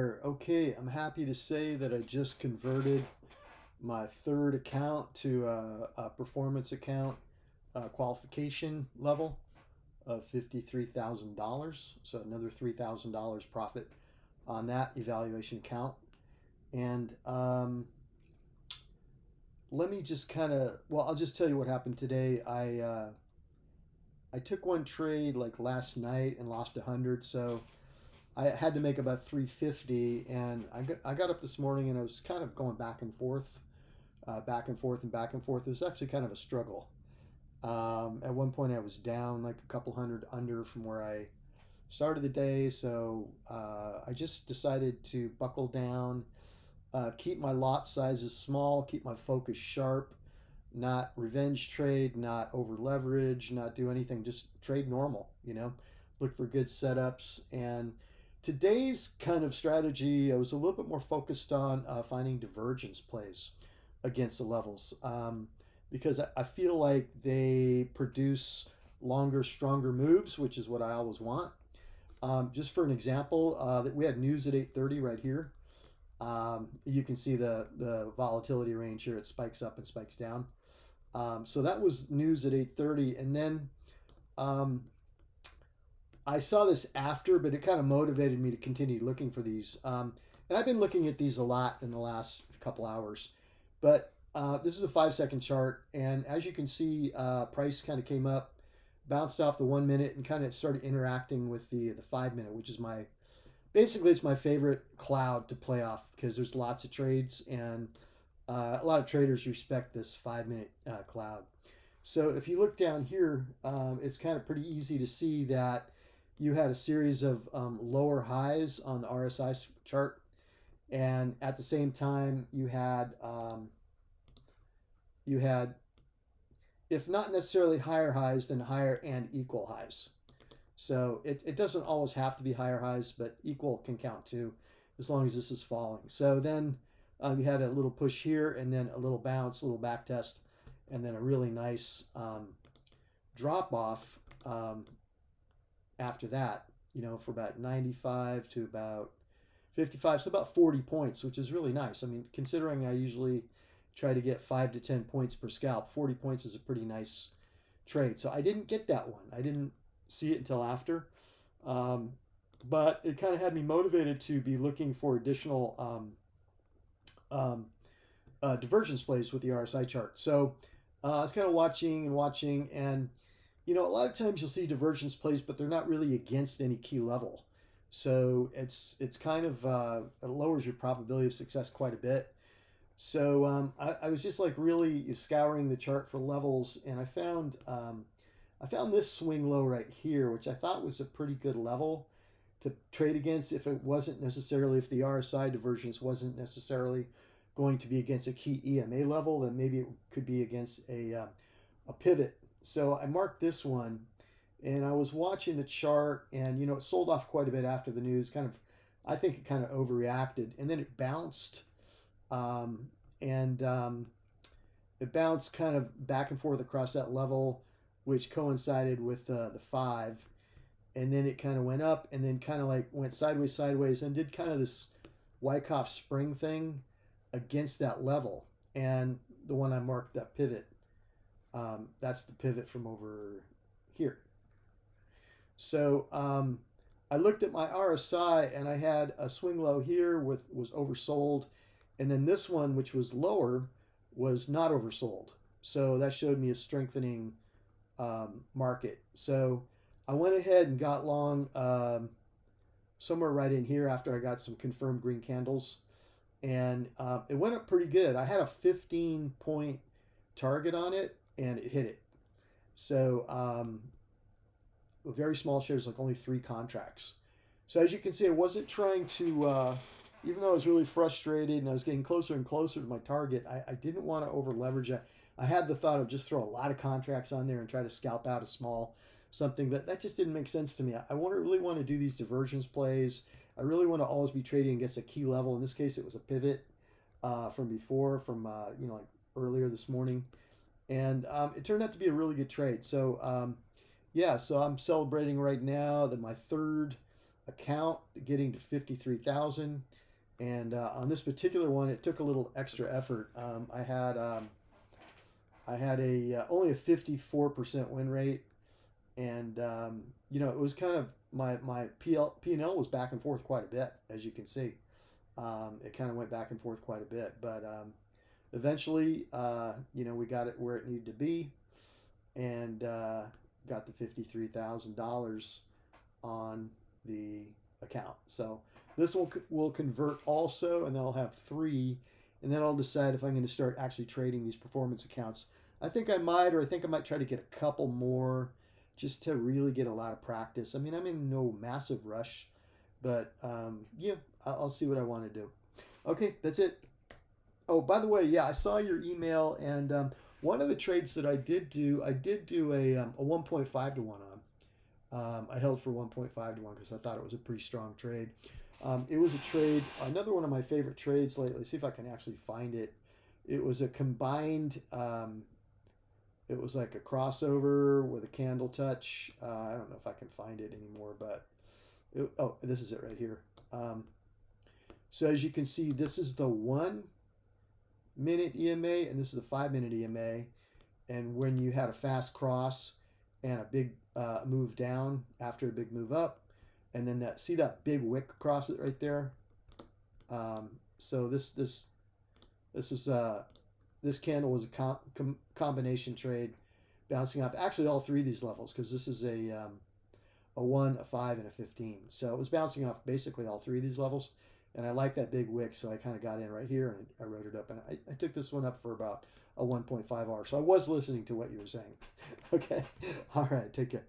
Okay, I'm happy to say that I just converted my third account to a performance account qualification level of $53,000. So another $3,000 profit on that evaluation account. And let me just I'll just tell you what happened today. I took one trade like last night and lost 100. So I had to make about 350, and I got up this morning and I was kind of going back and forth, back and forth and back and forth. It was actually kind of a struggle. At one point, I was down like a couple hundred under from where I started the day, so I just decided to buckle down, keep my lot sizes small, keep my focus sharp, not revenge trade, not over leverage, not do anything, just trade normal. Look for good setups. And today's kind of strategy, I was a little bit more focused on finding divergence plays against the levels, because I feel like they produce longer, stronger moves, which is what I always want. Just for an example, that we had news at 8:30 right here. You can see the volatility range here. It spikes up and spikes down. So that was news at 8:30, and then um, I saw this after, but it kind of motivated me to continue looking for these. And I've been looking at these a lot in the last couple hours, but this is a 5 second chart, and as you can see, price kind of came up, bounced off the 1 minute, and kind of started interacting with the 5 minute, which is my basically it's my favorite cloud to play off because there's lots of trades, and a lot of traders respect this 5 minute cloud. So if you look down here, it's kind of pretty easy to see that you had a series of lower highs on the RSI chart, and at the same time you had, if not necessarily higher highs, then higher and equal highs. So it doesn't always have to be higher highs, but equal can count too, as long as this is falling. So then you had a little push here, and then a little bounce, a little back test, and then a really nice drop off after that, for about 95 to about 55, so about 40 points, which is really nice. I mean, considering I usually try to get 5 to 10 points per scalp, 40 points is a pretty nice trade. So I didn't get that one. I didn't see it until after. Um, but it kind of had me motivated to be looking for additional divergence plays with the RSI chart. So I was kind of watching and watching, and a lot of times you'll see divergence plays, but they're not really against any key level. So it's kind of it lowers your probability of success quite a bit. So I was just like really scouring the chart for levels, and I found this swing low right here, which I thought was a pretty good level to trade against if the RSI divergence wasn't necessarily going to be against a key EMA level, then maybe it could be against a pivot. So I marked this one, and I was watching the chart, and it sold off quite a bit after the news. I think it kind of overreacted, and then it bounced, and it bounced kind of back and forth across that level, which coincided with the 5, and then it kind of went up, and then kind of like went sideways, and did kind of this Wyckoff spring thing against that level. And the one I marked, that pivot, that's the pivot from over here. So I looked at my RSI, and I had a swing low here was oversold, and then this one, which was lower, was not oversold. So that showed me a strengthening market. So I went ahead and got long somewhere right in here after I got some confirmed green candles, and it went up pretty good. I had a 15-point target on it, and it hit it. So very small shares, like only 3 contracts. So as you can see, I wasn't trying to, even though I was really frustrated and I was getting closer and closer to my target, I didn't want to over leverage. I had the thought of just throw a lot of contracts on there and try to scalp out a small something, but that just didn't make sense to me. I really want to do these divergence plays. I really want to always be trading against a key level. In this case, it was a pivot from before, from like earlier this morning, and it turned out to be a really good trade. So yeah, so I'm celebrating right now that my third account getting to 53,000. And on this particular one, it took a little extra effort. I had a only a 54% win rate, and it was kind of my P&L was back and forth quite a bit, as you can see. It kind of went back and forth quite a bit, but eventually, we got it where it needed to be, and got the $53,000 on the account. So this will convert also, and then I'll have three, and then I'll decide if I'm going to start actually trading these performance accounts. I think I might try to get a couple more just to really get a lot of practice. I mean, I'm in no massive rush, but yeah, I'll see what I want to do. Okay, that's it. Oh, by the way, yeah, I saw your email, and one of the trades that I did do a 1.5 to 1 on. I held for 1.5 to 1 because I thought it was a pretty strong trade. It was a trade, another one of my favorite trades lately. See if I can actually find it. It was a combined, it was like a crossover with a candle touch. I don't know if I can find it anymore, but oh, this is it right here. So as you can see, this is the 1 minute EMA, and this is the 5 minute EMA. And when you had a fast cross and a big move down after a big move up, and then see that big wick across it right there. So this candle was a combination trade, bouncing off actually all three of these levels, because this is a 1, a 5, and a 15. So it was bouncing off basically all three of these levels. And I like that big wick, so I kind of got in right here, and I wrote it up. And I took this one up for about a 1.5 R. So I was listening to what you were saying. Okay. All right. Take care.